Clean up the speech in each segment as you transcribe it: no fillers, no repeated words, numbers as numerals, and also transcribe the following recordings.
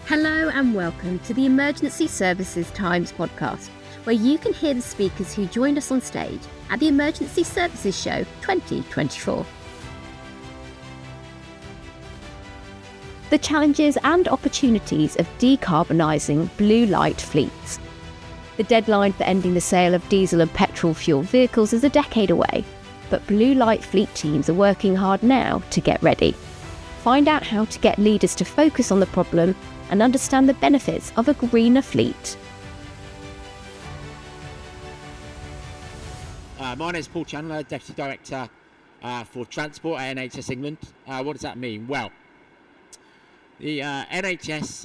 Hello and welcome to the Emergency Services Times podcast, where you can hear the speakers who joined us on stage at the Emergency Services Show 2024. The challenges and opportunities of decarbonising blue light fleets. The deadline for ending the sale of diesel and petrol fueled vehicles is a decade away, but blue light fleet teams are working hard now to get ready. Find out how to get leaders to focus on the problem and understand the benefits of a greener fleet. My name is Chandler, Deputy Director for Transport at NHS England. What does that mean? Well, the NHS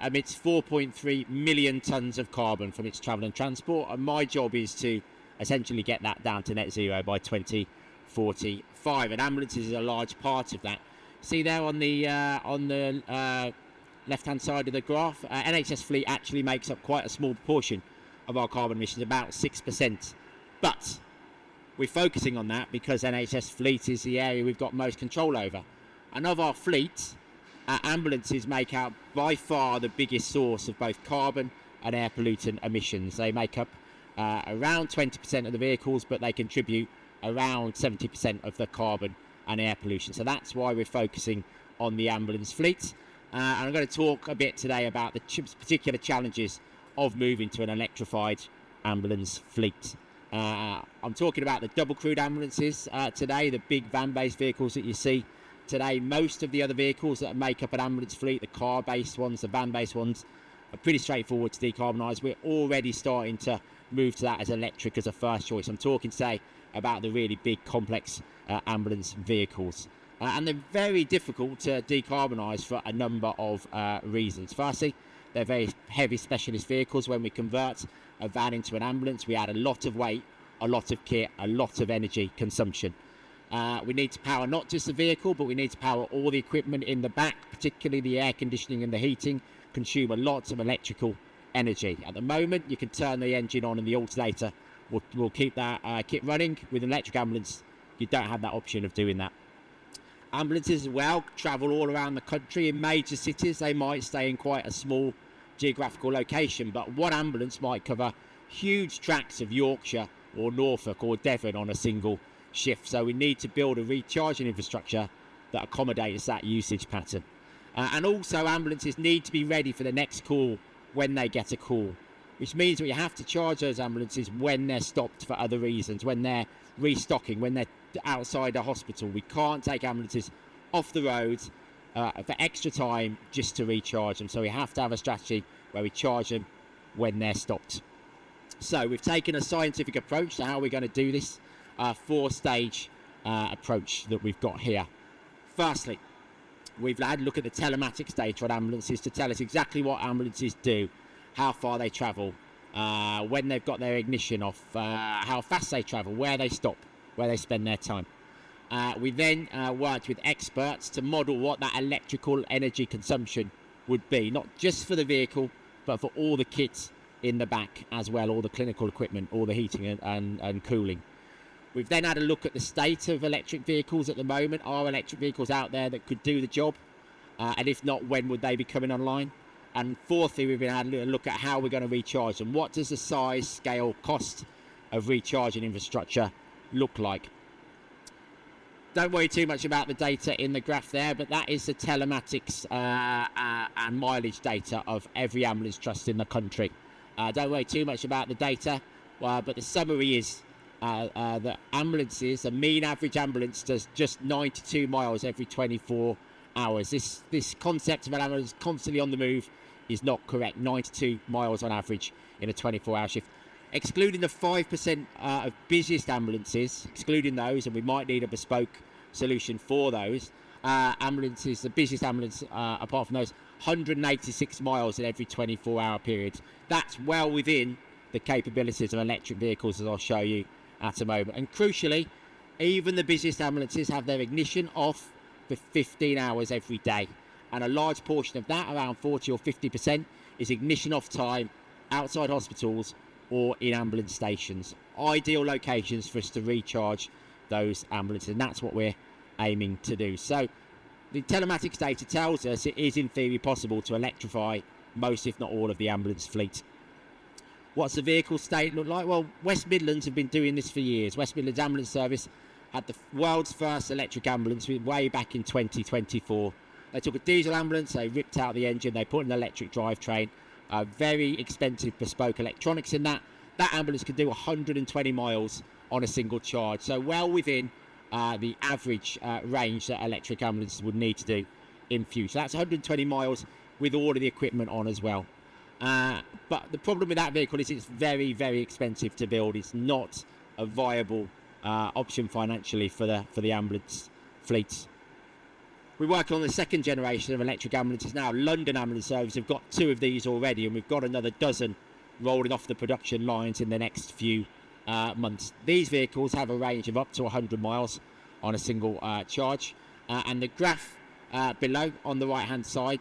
emits 4.3 million tonnes of carbon from its travel and transport, and my job is to essentially get that down to net zero by 2045, and ambulances is a large part of that. See there on the left-hand side of the graph, NHS fleet actually makes up quite a small proportion of our carbon emissions, about 6%. But we're focusing on that because NHS fleet is the area we've got most control over. And of our fleet, ambulances make out by far the biggest source of both carbon and air pollutant emissions. They make up around 20% of the vehicles, but they contribute around 70% of the carbon and air pollution. So that's why we're focusing on the ambulance fleet. And I'm going to talk a bit today about the particular challenges of moving to an electrified ambulance fleet. I'm talking about the double crewed ambulances today, the big van-based vehicles that you see today. Most of the other vehicles that make up an ambulance fleet, the car-based ones, the van-based ones, are pretty straightforward to decarbonise. We're already starting to move to that as electric as a first choice. I'm talking today about the really big, complex ambulance vehicles. And they're very difficult to decarbonise for a number of reasons. Firstly, they're very heavy specialist vehicles. When we convert a van into an ambulance, we add a lot of weight, a lot of kit, a lot of energy consumption. We need to power not just the vehicle, but we need to power all the equipment in the back, particularly the air conditioning and the heating, consume a lot of electrical energy. At the moment, you can turn the engine on and the alternator will keep that kit running. With an electric ambulance, you don't have that option of doing that. Ambulances as well travel all around the country. In major cities, they might stay in quite a small geographical location, but one ambulance might cover huge tracts of Yorkshire or Norfolk or Devon on a single shift. So we need to build a recharging infrastructure that accommodates that usage pattern. And also ambulances need to be ready for the next call when they get a call, which means that you have to charge those ambulances when they're stopped for other reasons, when they're restocking, when they're outside a hospital. We can't take ambulances off the road for extra time just to recharge them. So we have to have a strategy where we charge them when they're stopped. So we've taken a scientific approach to how we're going to do this, four-stage approach that we've got here. Firstly, we've had a look at the telematics data on ambulances to tell us exactly what ambulances do, how far they travel, when they've got their ignition off, how fast they travel, where they stop, where they spend their time. We then worked with experts to model what that electrical energy consumption would be, not just for the vehicle, but for all the kits in the back as well, all the clinical equipment, all the heating and cooling. We've then had a look at the state of electric vehicles at the moment. Are electric vehicles out there that could do the job? And if not, when would they be coming online? And fourthly, we've been had a look at how we're going to recharge them. What does the size, scale, cost of recharging infrastructure look like? Don't worry too much about the data in the graph there, but that is the telematics and mileage data of every ambulance trust in the country. Don't worry too much about the data, but the summary is that ambulances, a mean average ambulance does just 92 miles every 24 hours. This concept of an ambulance constantly on the move is not correct. 92 miles on average in a 24-hour shift. Excluding the 5% of busiest ambulances, excluding those, and we might need a bespoke solution for those ambulances, the busiest ambulance, apart from those, 186 miles in every 24-hour period. That's well within the capabilities of electric vehicles, as I'll show you at a moment. And crucially, even the busiest ambulances have their ignition off for 15 hours every day. And a large portion of that, around 40 or 50%, is ignition off time outside hospitals or in ambulance stations. Ideal locations for us to recharge those ambulances, and that's what we're aiming to do. So the telematics data tells us it is in theory possible to electrify most, if not all, of the ambulance fleet. What's the vehicle state look like? Well, West Midlands have been doing this for years. West Midlands Ambulance Service had the world's first electric ambulance way back in 2024. They took a diesel ambulance, they ripped out the engine, they put an electric drivetrain, very expensive bespoke electronics in that. That ambulance could do 120 miles on a single charge, so well within the average range that electric ambulances would need to do in future. That's 120 miles with all of the equipment on as well. But the problem with that vehicle is it's very, very expensive to build. It's not a viable option financially for the ambulance fleets. We're working on the second generation of electric ambulances now. London Ambulance Service have got 2 of these already, and we've got another dozen rolling off the production lines in the next few months. These vehicles have a range of up to 100 miles on a single charge, and the graph below on the right hand side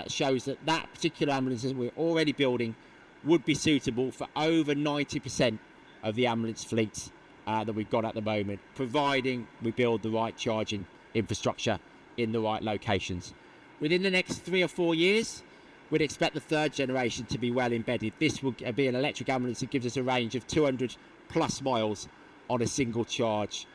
shows that particular ambulance that we're already building would be suitable for over 90% of the ambulance fleet that we've got at the moment, providing we build the right charging infrastructure in the right locations. Within the next 3 or 4 years, we'd expect the third generation to be well embedded. This will be an electric ambulance that gives us a range of 200 plus miles on a single charge,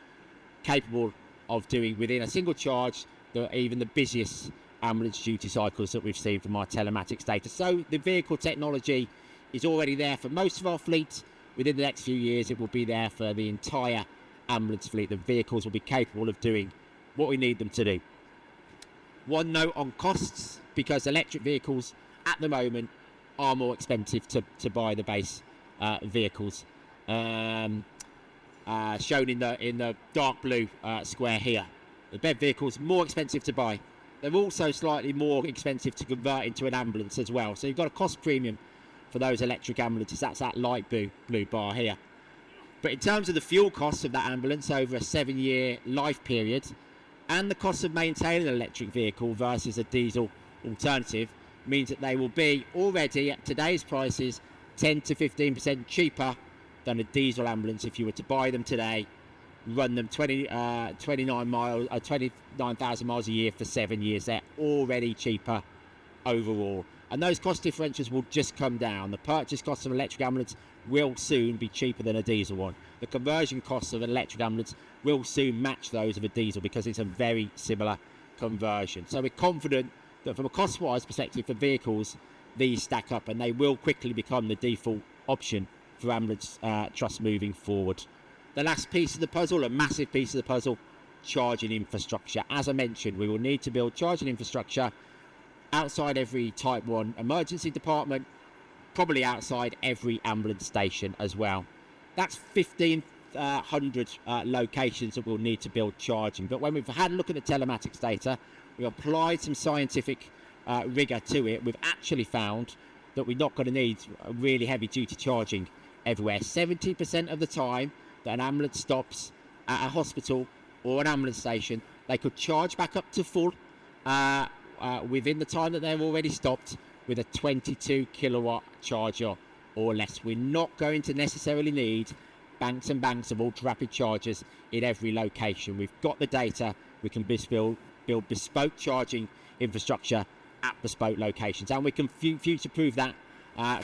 capable of doing within a single charge even the busiest ambulance duty cycles that we've seen from our telematics data. So the vehicle technology is already there for most of our fleet. Within the next few years, it will be there for the entire ambulance fleet. The vehicles will be capable of doing what we need them to do. One note on costs, because electric vehicles at the moment are more expensive to buy the base vehicles, shown in the dark blue square here. The BEV vehicles more expensive to buy. They're also slightly more expensive to convert into an ambulance as well. So you've got a cost premium for those electric ambulances. That's that light blue bar here. But in terms of the fuel costs of that ambulance over a 7-year life period, and the cost of maintaining an electric vehicle versus a diesel alternative, means that they will be already at today's prices 10 to 15% cheaper than a diesel ambulance if you were to buy them today, run them 29,000 miles a year for 7 years. They're already cheaper overall, and those cost differentials will just come down. The purchase cost of an electric ambulance will soon be cheaper than a diesel one. The conversion costs of an electric ambulance will soon match those of a diesel, because it's a very similar conversion. So we're confident that from a cost-wise perspective for vehicles, these stack up, and they will quickly become the default option for ambulance trusts moving forward. The last piece of the puzzle, a massive piece of the puzzle, charging infrastructure. As I mentioned, we will need to build charging infrastructure outside every Type 1 emergency department, probably outside every ambulance station as well. That's 1,500 locations that we'll need to build charging. But when we've had a look at the telematics data, we applied some scientific rigour to it. We've actually found that we're not going to need really heavy duty charging everywhere. 70% of the time that an ambulance stops at a hospital or an ambulance station, they could charge back up to full within the time that they're already stopped with a 22 kilowatt charger or less. We're not going to necessarily need banks and banks of ultra rapid chargers in every location. We've got the data. We can build bespoke charging infrastructure at bespoke locations, and we can future proof that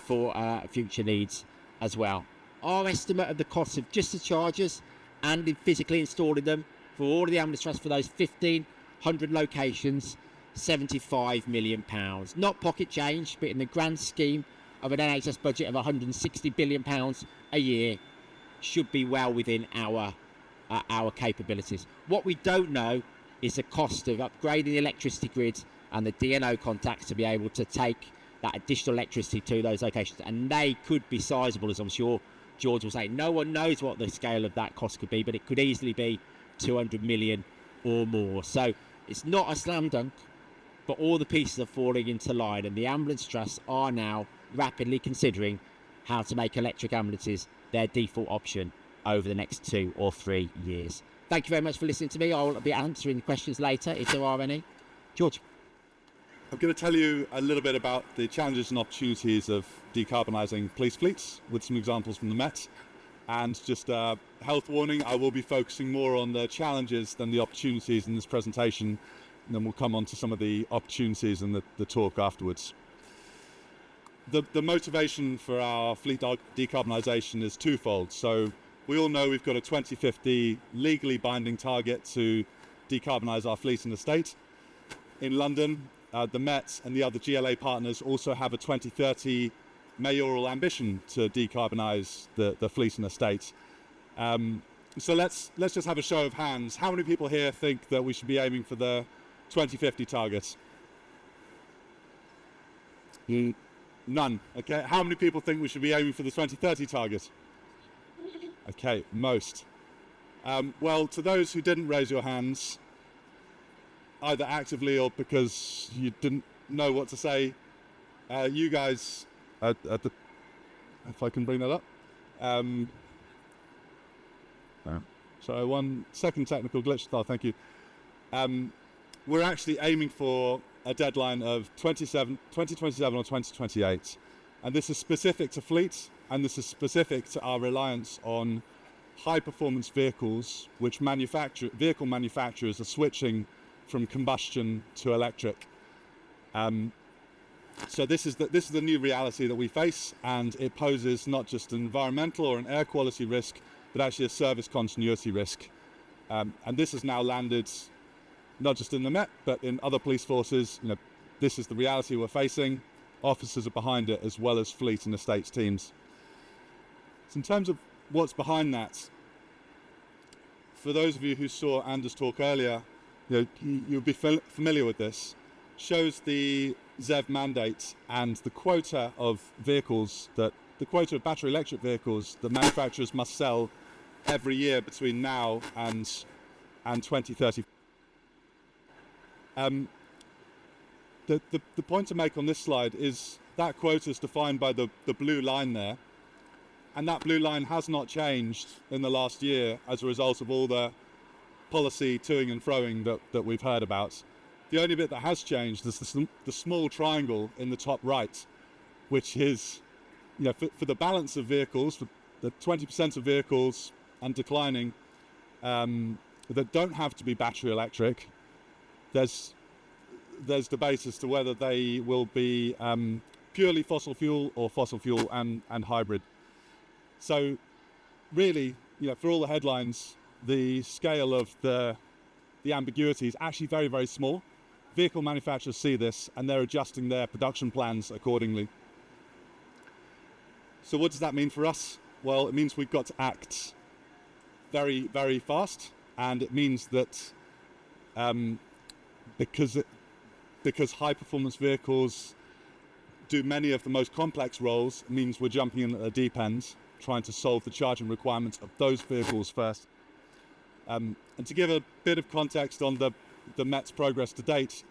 for future needs as well. Our estimate of the cost of just the chargers and in physically installing them for all of the ambulance trusts for those 1,500 locations, £75 million. Not pocket change, but in the grand scheme of an NHS budget of £160 billion a year, should be well within our capabilities. What we don't know is the cost of upgrading the electricity grid and the DNO contacts to be able to take that additional electricity to those locations, and they could be sizable, as I'm sure George will say. No one knows what the scale of that cost could be, but it could easily be 200 million or more. So it's not a slam dunk, but all the pieces are falling into line, and the ambulance trusts are now rapidly considering how to make electric ambulances their default option over the next 2 or 3 years. Thank you very much for listening to me. I will be answering questions later if there are any. George. I'm going to tell you a little bit about the challenges and opportunities of decarbonising police fleets with some examples from the Met. And just a health warning, I will be focusing more on the challenges than the opportunities in this presentation, then we'll come on to some of the opportunities and the talk afterwards. The motivation for our fleet decarbonisation is twofold. So we all know we've got a 2050 legally binding target to decarbonise our fleet and estate. In London, the Met and the other GLA partners also have a 2030 mayoral ambition to decarbonise the fleet and estate. So let's just have a show of hands. How many people here think that we should be aiming for the 2050 targets? None. Okay. How many people think we should be aiming for the 2030 target? Okay, most. Well, to those who didn't raise your hands, either actively or because you didn't know what to say, you guys, if I can bring that up. So 1 second technical glitch. Oh, thank you. We're actually aiming for a deadline of 2027 or 2028. And this is specific to fleet, and this is specific to our reliance on high-performance vehicles, which vehicle manufacturers are switching from combustion to electric. So this is the new reality that we face, and it poses not just an environmental or an air quality risk, but actually a service continuity risk. And this has now landed not just in the Met, but in other police forces. This is the reality we're facing. Officers are behind it, as well as fleet and estates teams. So in terms of what's behind that, for those of you who saw Anders talk earlier, you'll be familiar with this. Shows the ZEV mandate and the quota of battery electric vehicles that manufacturers must sell every year between now and 2030. The point to make on this slide is that quota is defined by the blue line there, and that blue line has not changed in the last year as a result of all the policy toing and froing that we've heard about. The only bit that has changed is the small triangle in the top right, which is, for the balance of vehicles, for the 20% of vehicles and declining that don't have to be battery electric, there's debate as to whether they will be purely fossil fuel or fossil fuel and hybrid. So really, for all the headlines, the scale of the ambiguity is actually very, very small. Vehicle manufacturers see this and they're adjusting their production plans accordingly. So what does that mean for us? Well, it means we've got to act very, very fast, and it means that because high-performance vehicles do many of the most complex roles, it means we're jumping in at the deep end, trying to solve the charging requirements of those vehicles first. And to give a bit of context on the Met's progress to date,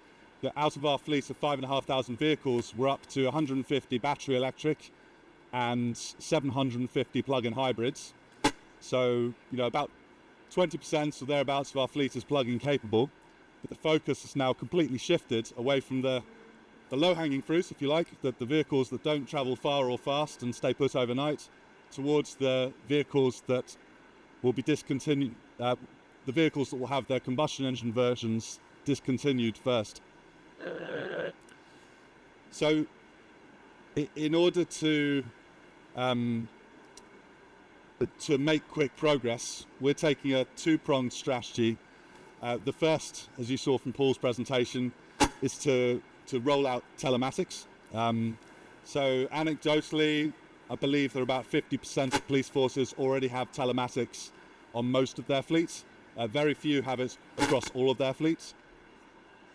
out of our fleet of 5,500 vehicles, we're up to 150 battery electric and 750 plug-in hybrids. So, about 20% or thereabouts of our fleet is plug-in capable. But the focus has now completely shifted away from the low-hanging fruit, if you like, the vehicles that don't travel far or fast and stay put overnight, towards the vehicles that will be discontinued, the vehicles that will have their combustion engine versions discontinued first. So, in order to make quick progress, we're taking a two-pronged strategy. The first, as you saw from Paul's presentation, is to roll out telematics. So anecdotally, I believe that about 50% of police forces already have telematics on most of their fleets. Very few have it across all of their fleets.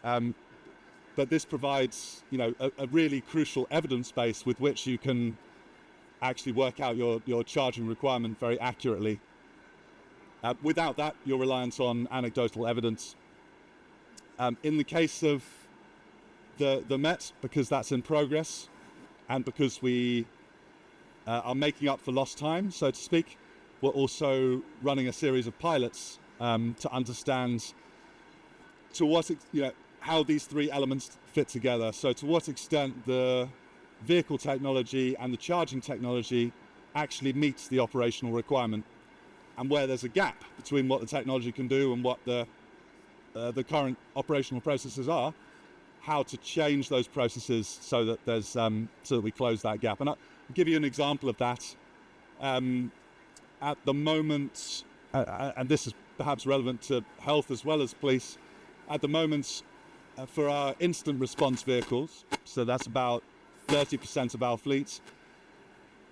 But this provides, a really crucial evidence base with which you can actually work out your charging requirement very accurately. Without that, you're reliant on anecdotal evidence. In the case of the Met, because that's in progress, and because we are making up for lost time, so to speak, we're also running a series of pilots to understand how these three elements fit together. So to what extent the vehicle technology and the charging technology actually meets the operational requirement, and where there's a gap between what the technology can do and what the the current operational processes are, how to change those processes so that there's so that we close that gap. And I'll give you an example of that. At the moment, and this is perhaps relevant to health as well as police, at the moment for our instant response vehicles, so that's about 30% of our fleet,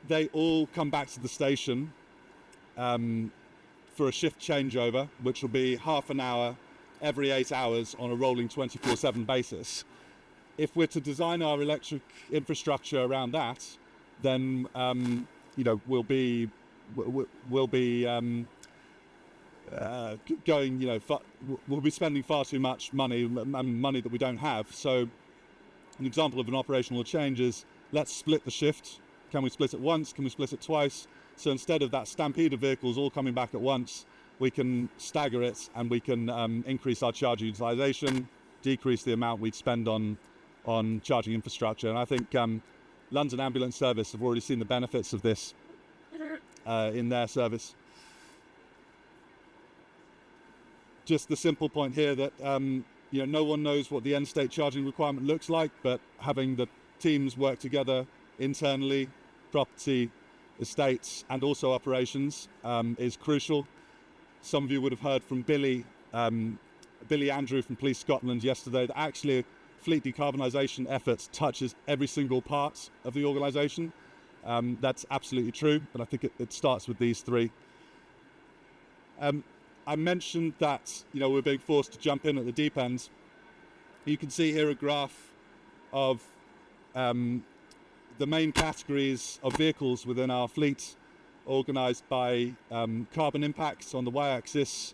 they all come back to the station for a shift changeover, which will be half an hour every 8 hours on a rolling 24/7 basis. If we're to design our electric infrastructure around that, then we'll be we'll be spending far too much money that we don't have. So an example of an operational change is, let's split the shift. Can we split it once? Can we split it twice? So instead of that stampede of vehicles all coming back at once, we can stagger it, and we can increase our charger utilization, decrease the amount we'd spend on charging infrastructure. And I think London Ambulance Service have already seen the benefits of this in their service. Just the simple point here that no one knows what the end state charging requirement looks like, but having the teams work together internally, property, estates, and also operations is crucial. Some of you would have heard from Billy Andrew from Police Scotland yesterday that actually fleet decarbonisation efforts touches every single part of the organisation. That's absolutely true, but I think it starts with these three. I mentioned that we're being forced to jump in at the deep end. You can see here a graph of the main categories of vehicles within our fleet, organised by carbon impacts on the y-axis,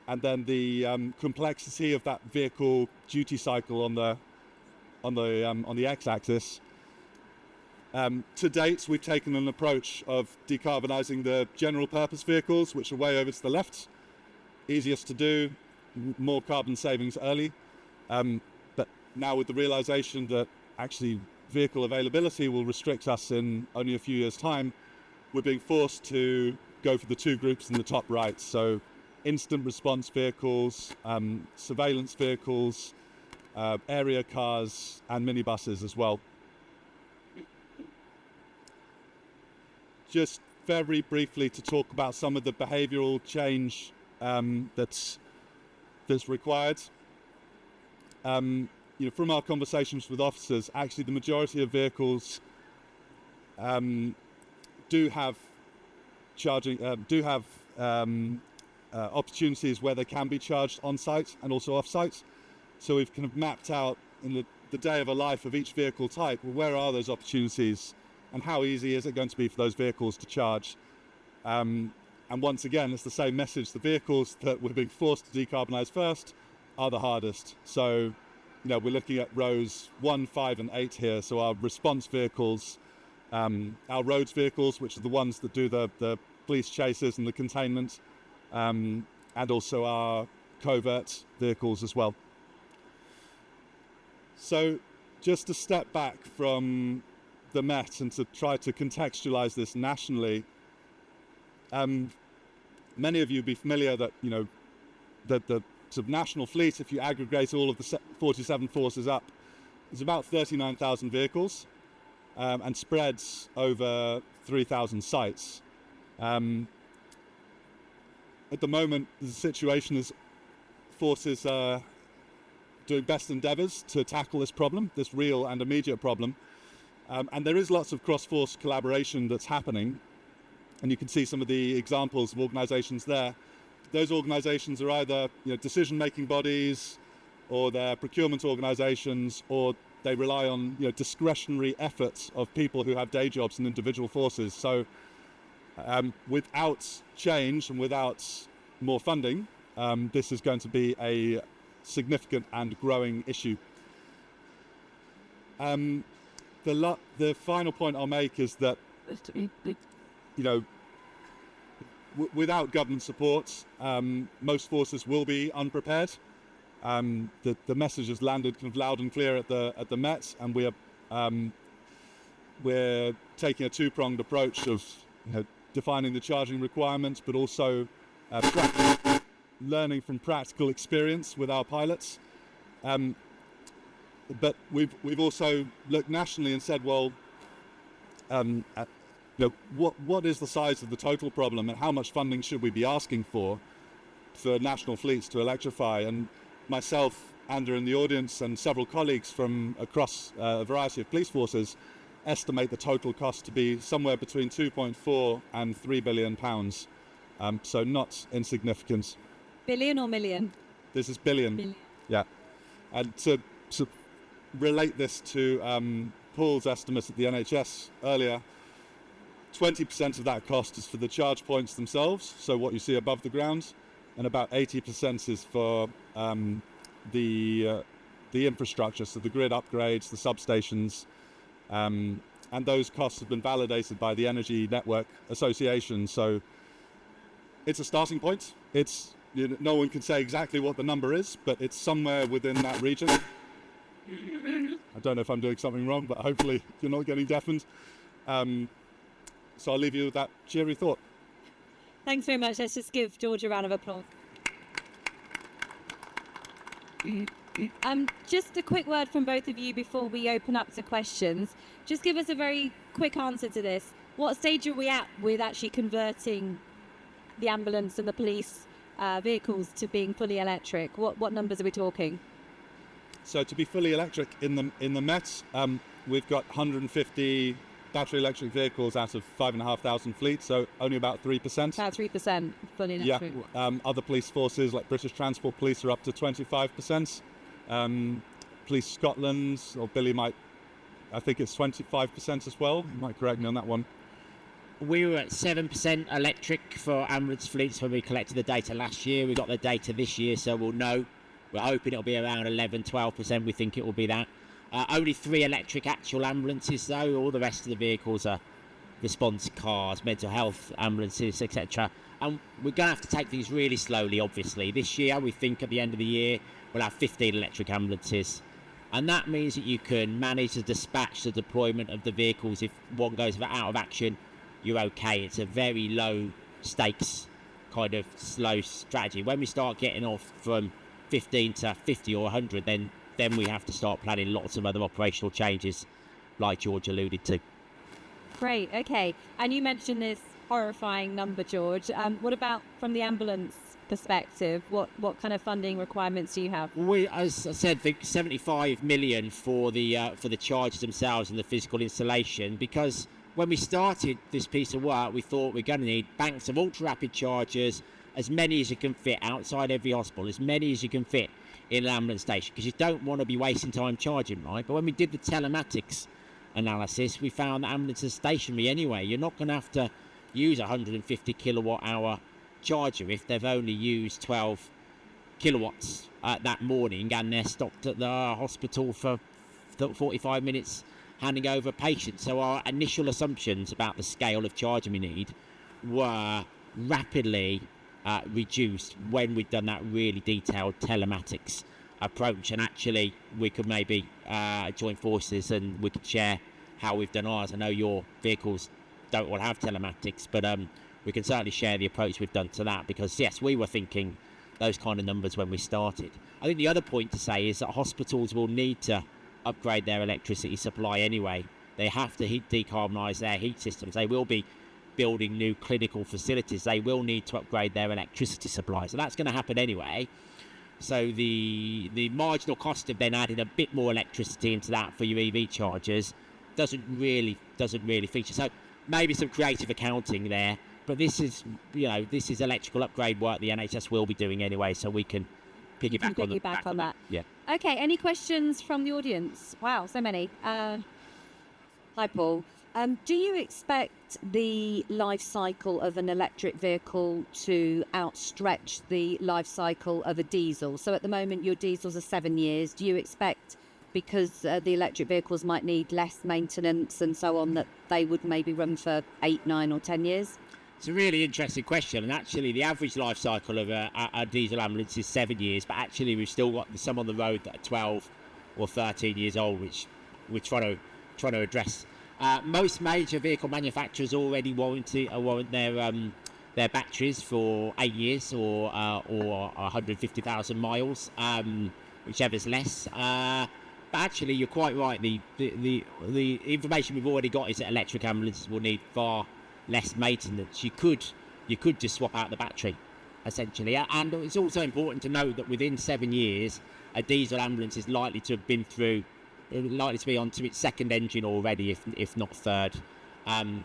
and then the complexity of that vehicle duty cycle on the x-axis. To date, we've taken an approach of decarbonising the general purpose vehicles, which are way over to the left. Easiest to do, more carbon savings early. But now with the realisation that actually vehicle availability will restrict us in only a few years' time, we're being forced to go for the two groups in the top right. So instant response vehicles, surveillance vehicles, area cars, and minibuses as well. Just very briefly to talk about some of the behavioural change that's required. From our conversations with officers, actually the majority of vehicles do have opportunities where they can be charged on site and also off site. So we've kind of mapped out in the day of a life of each vehicle type, well, where are those opportunities and how easy is it going to be for those vehicles to charge? And once again, it's the same message. The vehicles that we're being forced to decarbonise first are the hardest. So, we're looking at rows 1, 5 and 8 here. So our response vehicles, our roads vehicles, which are the ones that do the police chases and the containment, and also our covert vehicles as well. So just to step back from the Met and to try to contextualise this nationally, many of you will be familiar that, that the sort of national fleet, if you aggregate all of the 47 forces up, is about 39,000 vehicles and spreads over 3,000 sites. At the moment, the situation is forces are doing best endeavours to tackle this problem, this real and immediate problem. And there is lots of cross-force collaboration that's happening. And you can see some of the examples of organisations there. Those organisations are either decision-making bodies, or they're procurement organisations, or they rely on discretionary efforts of people who have day jobs and individual forces. So without change and without more funding, this is going to be a significant and growing issue. The final point I'll make is that without government support, most forces will be unprepared. The message has landed kind of loud and clear at the Met, and we're taking a two-pronged approach of defining the charging requirements, but also learning from practical experience with our pilots. But we've also looked nationally and said, well, what is the size of the total problem, and how much funding should we be asking for national fleets to electrify? And myself, Andrew, in the audience, and several colleagues from across a variety of police forces estimate the total cost to be somewhere between 2.4 and 3 billion pounds. So not insignificant. Billion or million? This is billion. Billion. Yeah. And to relate this to Paul's estimates at the NHS earlier, 20% of that cost is for the charge points themselves, so what you see above the ground, and about 80% is for the infrastructure, so the grid upgrades, the substations, and those costs have been validated by the Energy Network Association. So it's a starting point. It's, no one can say exactly what the number is, but it's somewhere within that region. I don't know if I'm doing something wrong, but hopefully you're not getting deafened. So I'll leave you with that cheery thought. Thanks very much. Let's just give George a round of applause. Just a quick word from both of you before we open up to questions. Just give us a very quick answer to this. What stage are we at with actually converting the ambulance and the police vehicles to being fully electric? What numbers are we talking? So to be fully electric in the Met, we've got 150 battery electric vehicles out of 5,500 fleets, so only about 3%. About 3% fully electric. Yeah. Other police forces like British Transport Police are up to 25%. Police Scotland, or Billy might, I think it's 25% as well. You might correct me on that one. We were at 7% electric for ambulance fleets when we collected the data last year. We got the data this year, so we'll know. We're hoping it'll be around 11, 12%. We think it will be that. Only 3 electric actual ambulances, though. All the rest of the vehicles are response cars, mental health ambulances, etc. And we're going to have to take things really slowly, obviously. This year, we think at the end of the year, we'll have 15 electric ambulances. And that means that you can manage the dispatch, the deployment of the vehicles. If one goes out of action, you're okay. It's a very low stakes kind of slow strategy. When we start getting off from 15 to 50 or 100, then we have to start planning lots of other operational changes, like George alluded to. Great, okay. And you mentioned this horrifying number, George. What about from the ambulance perspective? What kind of funding requirements do you have? We, as I said, the 75 million for the chargers themselves and the physical installation, because when we started this piece of work, we thought we're going to need banks of ultra-rapid chargers, as many as you can fit outside every hospital, as many as you can fit in an ambulance station, because you don't want to be wasting time charging, right? But when we did the telematics analysis, we found that ambulances are stationary anyway. You're not going to have to use a 150 kilowatt hour charger if they've only used 12 kilowatts that morning and they're stopped at the hospital for 45 minutes handing over a patient. So our initial assumptions about the scale of charging we need were rapidly reduced when we'd done that really detailed telematics approach, and actually we could maybe join forces and we could share how we've done ours. I know your vehicles don't all have telematics, but we can certainly share the approach we've done to that, because yes, we were thinking those kind of numbers when we started. I think the other point to say is that hospitals will need to upgrade their electricity supply anyway. They have to decarbonise their heat systems. They will be building new clinical facilities. They will need to upgrade their electricity supply. So that's going to happen anyway. So the marginal cost of then adding a bit more electricity into that for your EV chargers doesn't really feature. So maybe some creative accounting there, but this is electrical upgrade work the NHS will be doing anyway, so we can piggyback on that. Yeah. Okay, any questions from the audience? Wow, so many. Hi, Paul. Do you expect the life cycle of an electric vehicle to outstretch the life cycle of a diesel? So at the moment, your diesels are 7 years. Do you expect, because the electric vehicles might need less maintenance and so on, that they would maybe run for 8, 9 or 10 years? It's a really interesting question, and actually the average life cycle of a diesel ambulance is 7 years, but actually we've still got some on the road that are 12 or 13 years old, which we're trying to address. Most major vehicle manufacturers already warrant their their batteries for 8 years or 150,000 miles, whichever's less. But actually, you're quite right. The information we've already got is that electric ambulances will need far less maintenance. You could just swap out the battery, essentially. And it's also important to note that within 7 years, a diesel ambulance is likely to be onto its second engine already, if not third.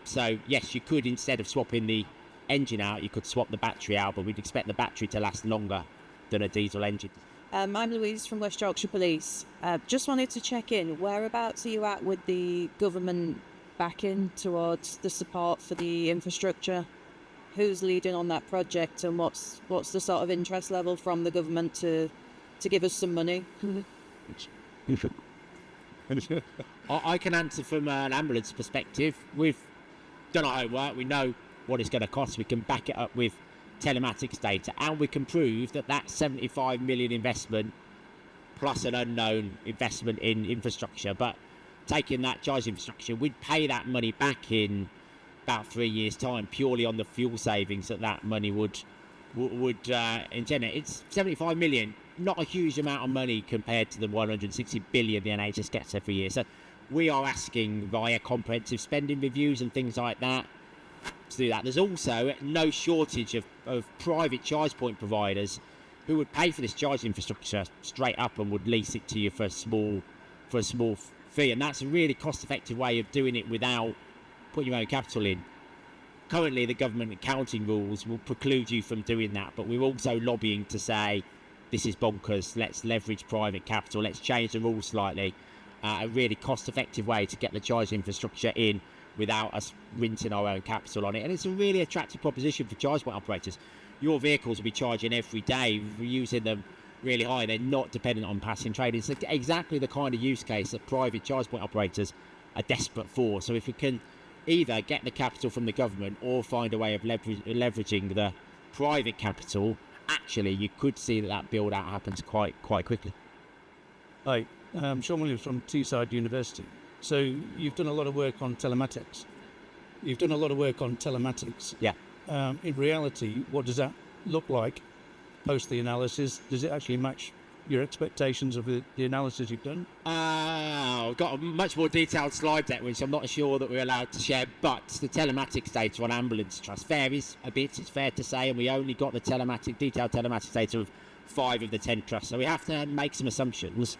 So yes, you could, instead of swapping the engine out, you could swap the battery out, but we'd expect the battery to last longer than a diesel engine. I'm Louise from West Yorkshire Police. Just wanted to check in, whereabouts are you at with the government backing towards the support for the infrastructure? Who's leading on that project, and what's the sort of interest level from the government to give us some money? I can answer from an ambulance perspective. We've done our homework. We know what it's going to cost. We can back it up with telematics data, and we can prove that 75 million investment plus an unknown investment in infrastructure, but taking that charge infrastructure, we'd pay that money back in about 3 years' time, purely on the fuel savings that money would generate. It's 75 million, not a huge amount of money compared to the 160 billion the NHS gets every year. So we are asking via comprehensive spending reviews and things like that to do that. There's also no shortage of private charge point providers who would pay for this charge infrastructure straight up and would lease it to you for a small fee, and that's a really cost-effective way of doing it without putting your own capital in. Currently, the government accounting rules will preclude you from doing that, but we're also lobbying to say this is bonkers. Let's leverage private capital. Let's change the rules slightly. A really cost-effective way to get the charge infrastructure in without us rinsing our own capital on it. And it's a really attractive proposition for charge point operators. Your vehicles will be charging every day, using them really high. They're not dependent on passing trade. It's exactly the kind of use case that private charge point operators are desperate for. So if we can either get the capital from the government or find a way of leveraging the private capital, actually you could see that build out happens quite quickly. Hi, I'm Sean Williams from Teesside University. So you've done a lot of work on telematics. Yeah. In reality, what does that look like post the analysis? Does it actually match your expectations of the analysis you've done? I've got a much more detailed slide deck, which I'm not sure that we're allowed to share, but the telematics data on ambulance trust varies a bit, it's fair to say, and we only got the detailed telematics data of 5 of the 10 trusts, so we have to make some assumptions.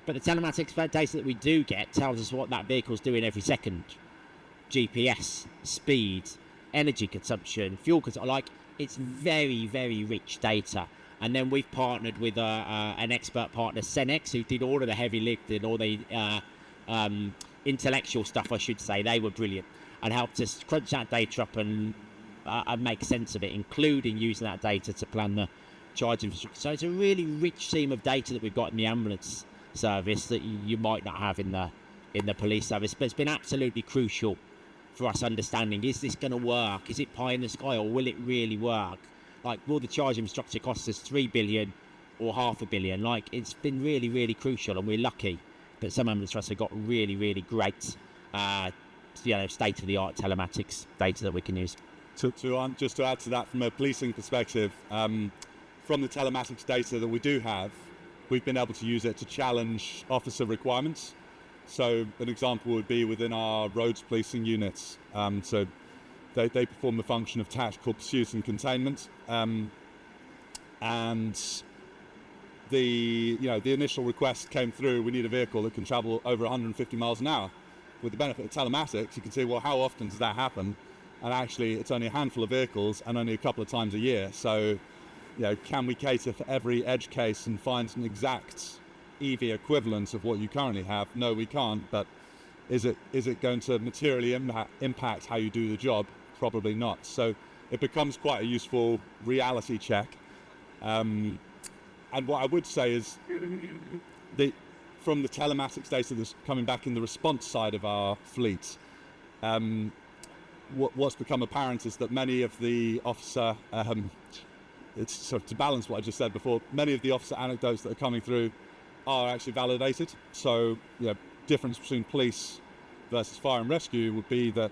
But the telematics data that we do get tells us what that vehicle's doing every second. GPS, speed, energy consumption, fuel consumption, it's very, very rich data. And then we've partnered with an expert partner, Cenex, who did all of the heavy lifting, all the intellectual stuff, I should say. They were brilliant and helped us crunch that data up and make sense of it, including using that data to plan the charge infrastructure. So it's a really rich team of data that we've got in the ambulance service that you might not have in the police service. But it's been absolutely crucial for us understanding, is this going to work? Is it pie in the sky, or will it really work? Will the charge infrastructure cost us 3 billion or $500 million? It's been really, really crucial, and we're lucky that some ambulance trusts have got really, really great, state-of-the-art telematics data that we can use. Just to add to that, from a policing perspective, from the telematics data that we do have, we've been able to use it to challenge officer requirements. So an example would be within our roads policing units. So they perform the function of tactical pursuit and containment. And the initial request came through, we need a vehicle that can travel over 150 miles an hour. With the benefit of telematics, you can see, well, how often does that happen? And actually, it's only a handful of vehicles and only a couple of times a year. So, can we cater for every edge case and find an exact EV equivalent of what you currently have? No, we can't. But is it going to materially impact how you do the job? Probably not. So it becomes quite a useful reality check. And what I would say is, from the telematics data that's coming back in the response side of our fleet, what's become apparent is that many of the officer, it's sort of to balance what I just said before, many of the officer anecdotes that are coming through are actually validated. So, difference between police versus fire and rescue would be that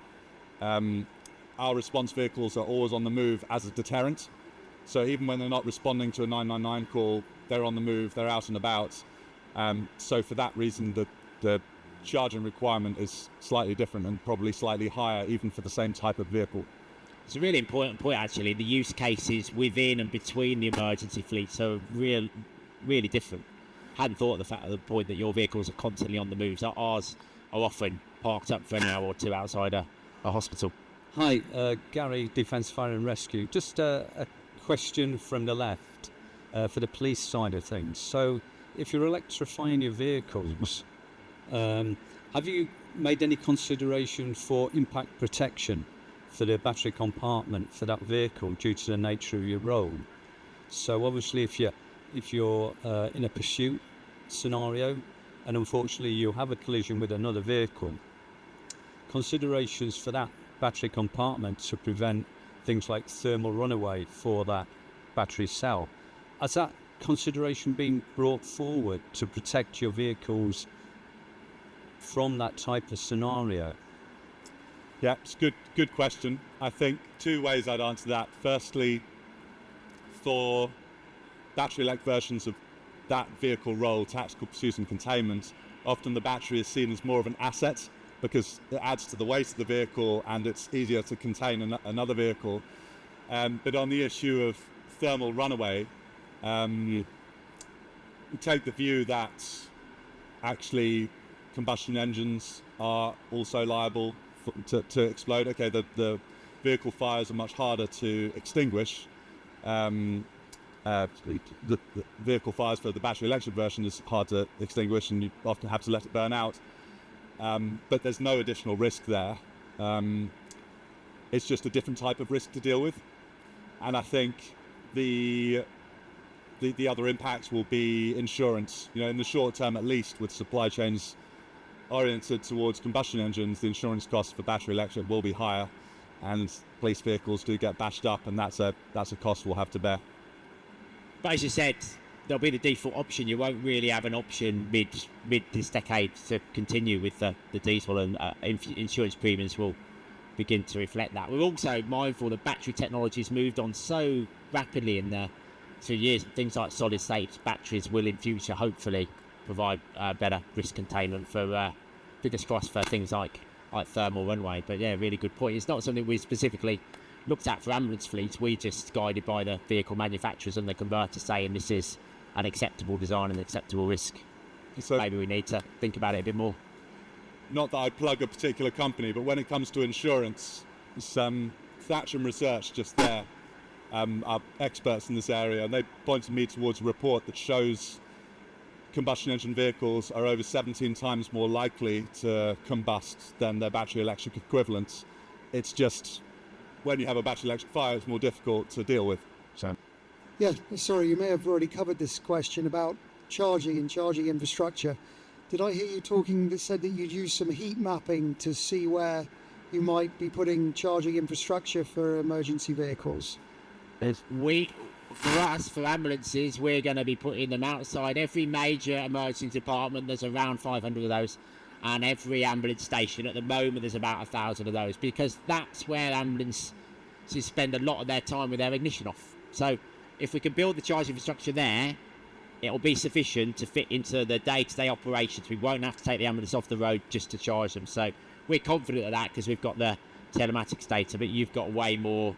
our response vehicles are always on the move as a deterrent. So even when they're not responding to a 999 call, they're on the move, they're out and about. So for that reason, the charging requirement is slightly different and probably slightly higher even for the same type of vehicle. It's a really important point, actually. The use cases within and between the emergency fleets are really different. Hadn't thought of the point that your vehicles are constantly on the move. So ours are often parked up for an hour or two outside a hospital. Hi, Gary, Defence Fire and Rescue. Just a question from the left for the police side of things. So if you're electrifying your vehicles, have you made any consideration for impact protection for the battery compartment for that vehicle due to the nature of your role? So obviously if you're in a pursuit scenario and unfortunately you have a collision with another vehicle, considerations for that battery compartment to prevent things like thermal runaway for that battery cell. Has that consideration been brought forward to protect your vehicles from that type of scenario? Yeah, it's a good question. I think two ways I'd answer that. Firstly, for battery electric versions of that vehicle role, tactical pursuit and containment, often the battery is seen as more of an asset because it adds to the weight of the vehicle and it's easier to contain another vehicle. But on the issue of thermal runaway, we take the view that actually combustion engines are also liable to explode. Okay, the vehicle fires are much harder to extinguish. The vehicle fires for the battery electric version is hard to extinguish and you often have to let it burn out. But there's no additional risk there. It's just a different type of risk to deal with. And I think the other impacts will be insurance. You know, in the short term at least, with supply chains oriented towards combustion engines, the insurance costs for battery electric will be higher, and police vehicles do get bashed up, and that's a cost we'll have to bear. But as you said, there'll be the default option. You won't really have an option mid this decade to continue with the diesel, and insurance premiums will begin to reflect that. We're also mindful that battery technology has moved on so rapidly in the 2 years. Things like solid state batteries will in future hopefully provide better risk containment for fingers crossed for things like thermal runaway. But yeah, really good point. It's not something we specifically looked at for ambulance fleets. We just guided by the vehicle manufacturers and the converters saying this is an acceptable design and acceptable risk. So maybe we need to think about it a bit more. Not that I'd plug a particular company, but when it comes to insurance, some Thatcham Research just there are experts in this area, and they pointed me towards a report that shows combustion engine vehicles are over 17 times more likely to combust than their battery electric equivalents. It's just when you have a battery electric fire, it's more difficult to deal with. So, yeah, sorry, you may have already covered this question about charging and charging infrastructure. Did I hear you talking that said that you'd use some heat mapping to see where you might be putting charging infrastructure for emergency vehicles? For us, for ambulances, we're going to be putting them outside every major emergency department. There's around 500 of those, and every ambulance station. At the moment, there's about 1,000 of those, because that's where ambulances spend a lot of their time with their ignition off. So if we can build the charging infrastructure there, it'll be sufficient to fit into the day-to-day operations. We won't have to take the ambulance off the road just to charge them. So we're confident of that because we've got the telematics data, but you've got way more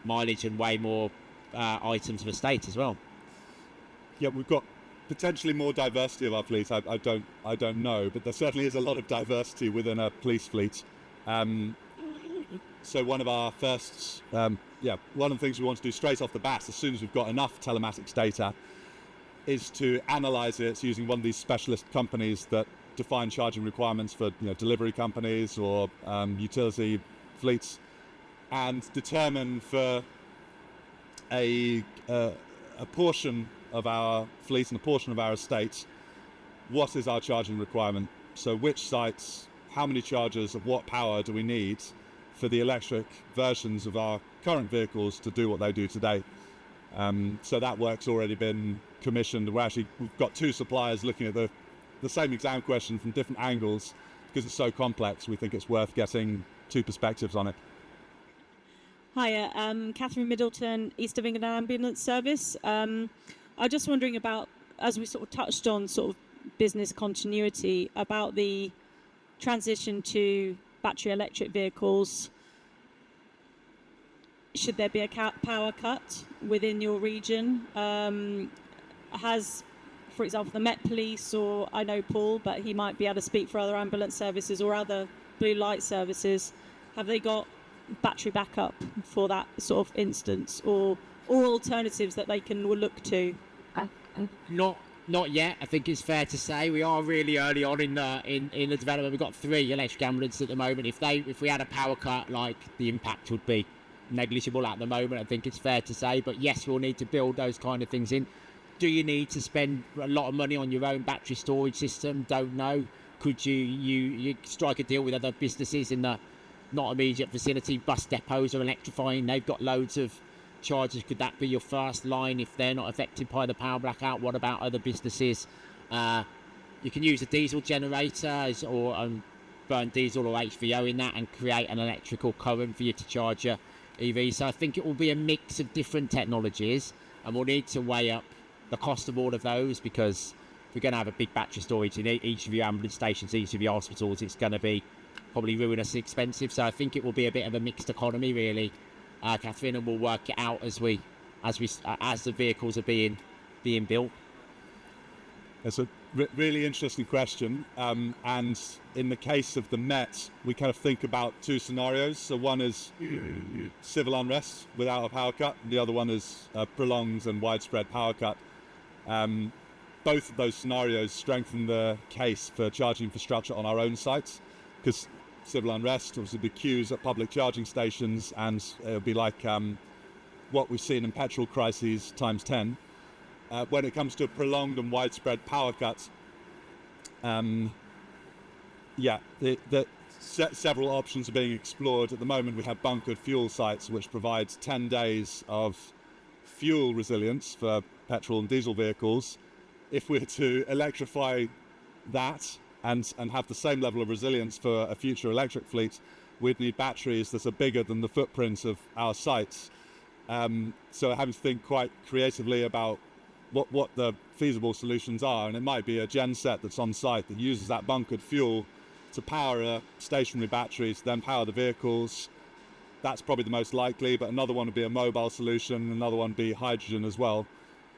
mileage and way more items of estate as well. Yeah, we've got potentially more diversity of our fleet. I don't know, but there certainly is a lot of diversity within a police fleet. So one of our first, one of the things we want to do straight off the bat, as soon as we've got enough telematics data, is to analyse it using one of these specialist companies that define charging requirements for delivery companies or utility fleets, and determine for a portion of our fleet and a portion of our estate what is our charging requirement. So which sites, how many chargers of what power do we need for the electric versions of our current vehicles to do what they do today. So that work's already been commissioned. We've got two suppliers looking at the same exam question from different angles. Because it's so complex, we think it's worth getting two perspectives on it. Hiya, Catherine Middleton, East of England Ambulance Service. I'm just wondering about, as we sort of touched on sort of business continuity, about the transition to battery electric vehicles. Should there be a power cut within your region? Has, for example, the Met Police, or I know Paul, but he might be able to speak for other ambulance services or other blue light services, have they got battery backup for that sort of instance, or alternatives that they can look to? Not yet. I think it's fair to say we are really early on in the development. We've got 3 electric ambulances at the moment. If we had a power cut, like, the impact would be negligible at the moment. I think it's fair to say, but yes, we'll need to build those kind of things in. Do you need to spend a lot of money on your own battery storage system? Don't know. Could you strike a deal with other businesses in the not immediate vicinity? Bus depots are electrifying. They've got loads of chargers. Could that be your first line if they're not affected by the power blackout? What about other businesses? You can use a diesel generator or burn diesel or HVO in that and create an electrical current for you to charge your EV. So I think it will be a mix of different technologies, and we'll need to weigh up the cost of all of those, because if we're going to have a big battery storage in each of your ambulance stations, each of your hospitals, it's going to be probably ruinously expensive. So I think it will be a bit of a mixed economy, really, Catherine, and we'll work it out as the vehicles are being built. It's a really interesting question, and in the case of the Met, we kind of think about 2 scenarios. So one is civil unrest without a power cut, and the other one is a prolonged and widespread power cut. Both of those scenarios strengthen the case for charging infrastructure on our own sites, because civil unrest, obviously, the queues at public charging stations, and it'll be like what we've seen in petrol crises times 10. When it comes to prolonged and widespread power cuts, several options are being explored. At the moment, we have bunkered fuel sites, which provides 10 days of fuel resilience for petrol and diesel vehicles. If we're to electrify that and have the same level of resilience for a future electric fleet, we'd need batteries that are bigger than the footprint of our sites. So having to think quite creatively about what the feasible solutions are, and it might be a genset that's on site that uses that bunkered fuel to power a stationary battery to then power the vehicles. That's probably the most likely, but another one would be a mobile solution, another one would be hydrogen as well.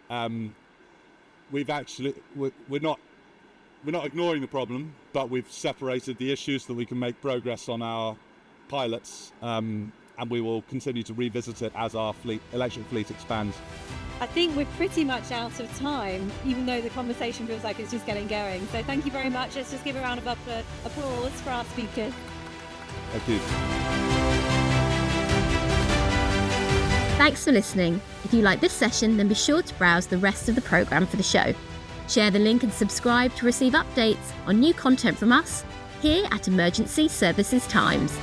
We're not ignoring the problem, but we've separated the issues so that we can make progress on our pilots, and we will continue to revisit it as our electric fleet expands. I think we're pretty much out of time, even though the conversation feels like it's just getting going. So thank you very much. Let's just give a round of applause for our speakers. Thank you. Thanks for listening. If you like this session, then be sure to browse the rest of the programme for the show. Share the link and subscribe to receive updates on new content from us here at Emergency Services Times.